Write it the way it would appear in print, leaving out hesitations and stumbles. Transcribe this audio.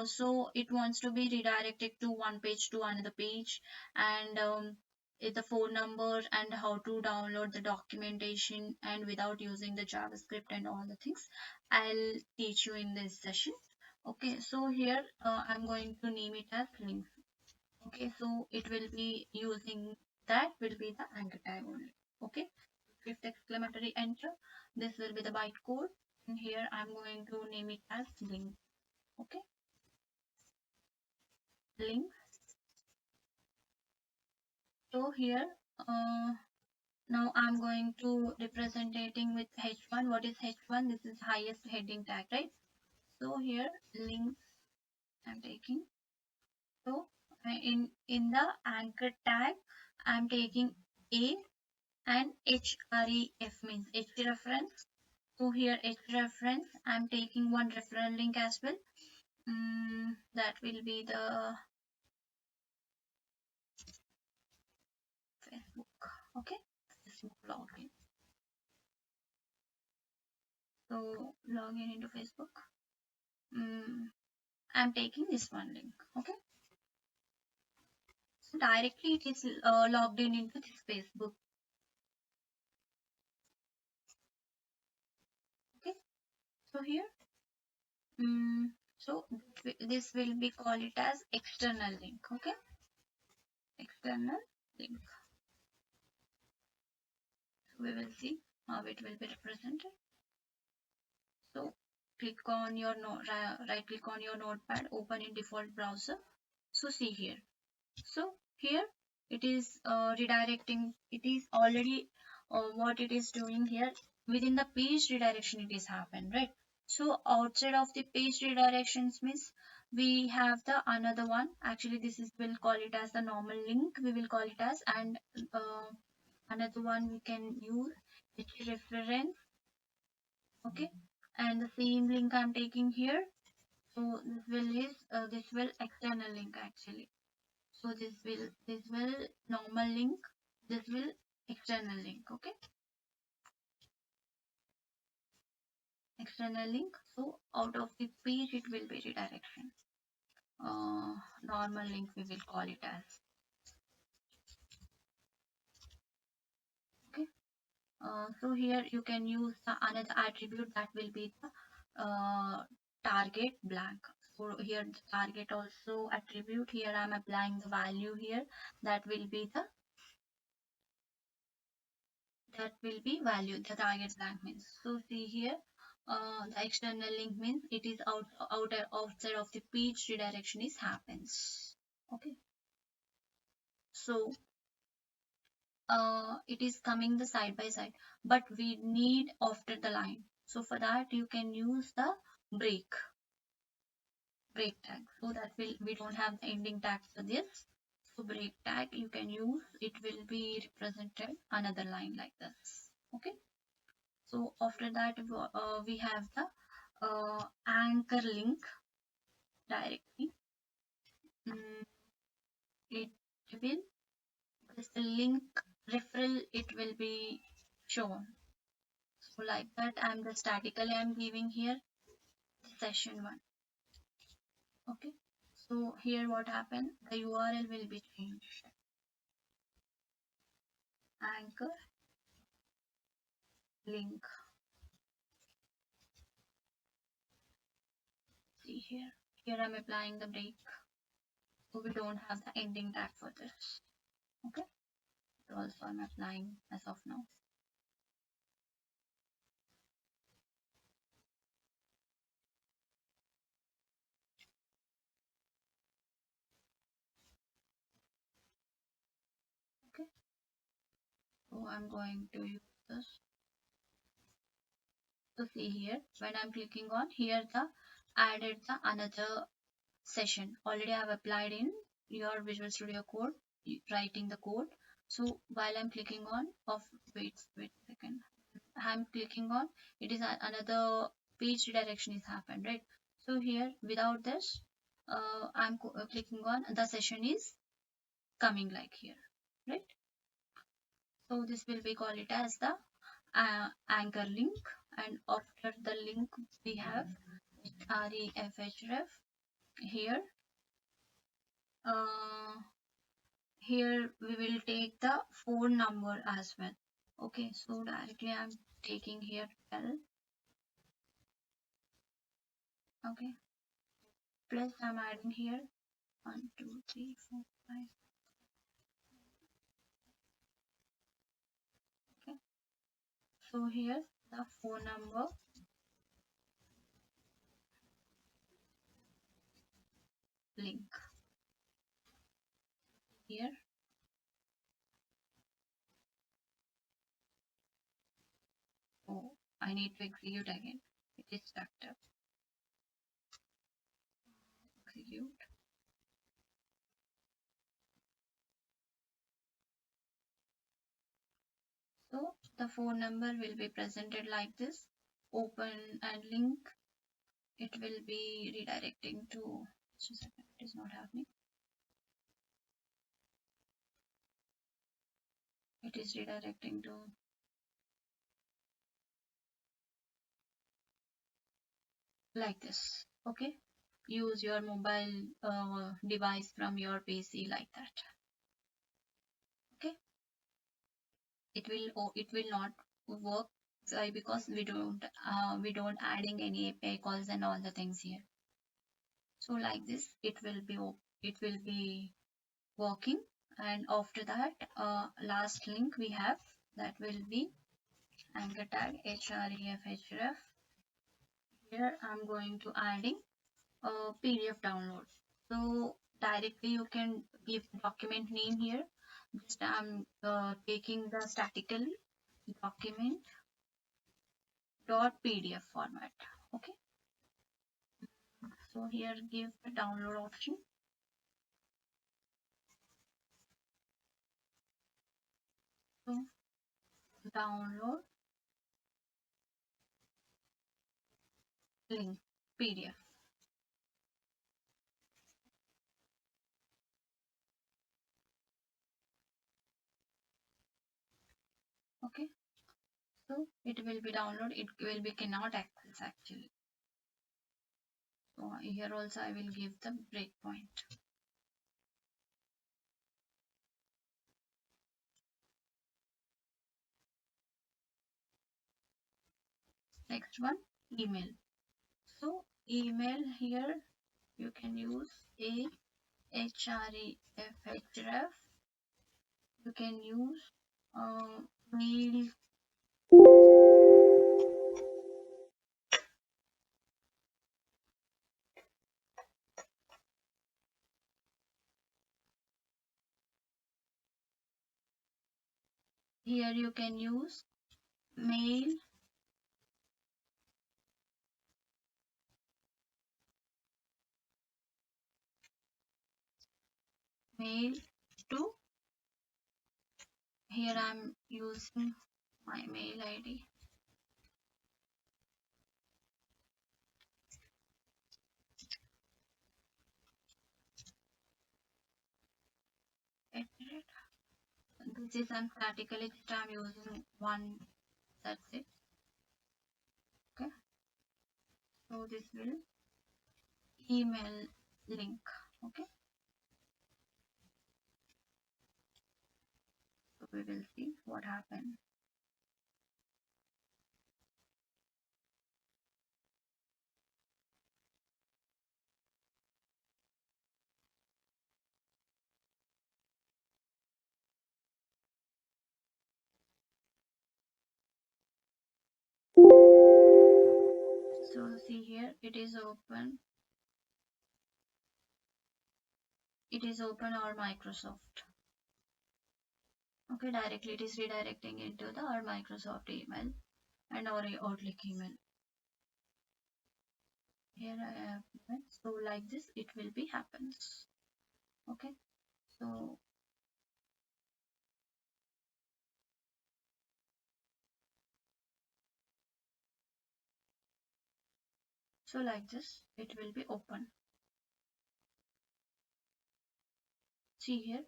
so it wants to be redirected to one page to another page, and the phone number and how to download the documentation and without using the JavaScript and all the things I'll teach you in this session. Okay, so here I'm going to name it as links. Okay, so it will be using that will be the anchor tag only. Okay, fifth exclamatory enter. This will be the bytecode, and here I'm going to name it as link. Okay, link. So here, now I'm going to representing with h1. What is h1? This is highest heading tag, right? So here links I'm taking. So in the anchor tag, I'm taking a and href means h reference. So here h reference, I'm taking one referral link as well. That will be the Facebook. Okay, Facebook login. So login into Facebook. I'm taking this one link. Okay, so directly it is logged in into this Facebook. Okay, so here, so this will be called it as external link. Okay, external link. So we will see how it will be represented. So click on your right click on your notepad, open in default browser. So see here. So here it is redirecting. It is already what it is doing here within the page redirection. It is happened, right? So outside of the page redirections means we have the another one. Actually, this is we'll call it as the normal link. We will call it as, and another one we can use which reference. Okay, and the same link I'm taking here. So this will external link actually. So this will normal link, this will external link. Okay, external link. So out of the page it will be redirection. Normal link we will call it as. Okay, so here you can use the another attribute that will be the target blank. So here the target also attribute, here I'm applying the value here, that will be the value, the target blank means. So see here, the external link means it is outside of the page redirection is happens. Okay, so it is coming the side by side, but we need after the line. So for that you can use the break tag. So that will, we don't have the ending tag for this. So break tag you can use, it will be represented another line like this. Okay, so after that we have the anchor link directly. Mm, it will, this link referral it will be shown. So like that I'm the statically I'm giving here session 1. Okay, so here what happened, the URL will be changed, anchor link. See here, I'm applying the break, so we don't have the ending tag for this. Okay, so also I'm applying as of now. Okay, so I'm going to use this. So see here, when I'm clicking on here, the added the another session. Already I have applied in your Visual Studio Code, writing the code. So while I'm clicking on wait a second, I'm clicking on, it is another page redirection is happened, right? So here without this, I'm clicking on, the session is coming like here, right? So this will be call it as the anchor link, and after the link we have href, here uh, here we will take the phone number as well. Okay, so directly I'm taking here 12. Okay, plus I'm adding here 1 2 3 4 5. Okay, so here the phone number link here. Oh, I need to execute again. It is stuck up. Execute. So the phone number will be presented like this. Open and link. It will be redirecting to. Just a second, it is not happening. It is redirecting to like this. Okay, use your mobile device from your PC like that. Okay, it will not work. Why? Because we don't adding any API calls and all the things here. So like this it will be working. And after that last link we have, that will be anchor tag href. Here I'm going to adding a PDF download. So directly you can give document name here. Just I'm taking the statically document .pdf format. Okay, so here give the download option. So download link PDF. Okay, so it will be download. It will be cannot access actually. So here also I will give the breakpoint. Next one, email. So email here you can use a href. You can use mail. Here you can use mail mail to. Here I'm using my mail ID. This is statically just I'm using one. That's it. Okay. So this will email link. Okay. So we will see what happened. So see here it is open. It is open our Microsoft. Okay, directly it is redirecting into the our Microsoft email and our Outlook email. Here I have email. So like this it will be happens. Okay, so like this it will be open. See here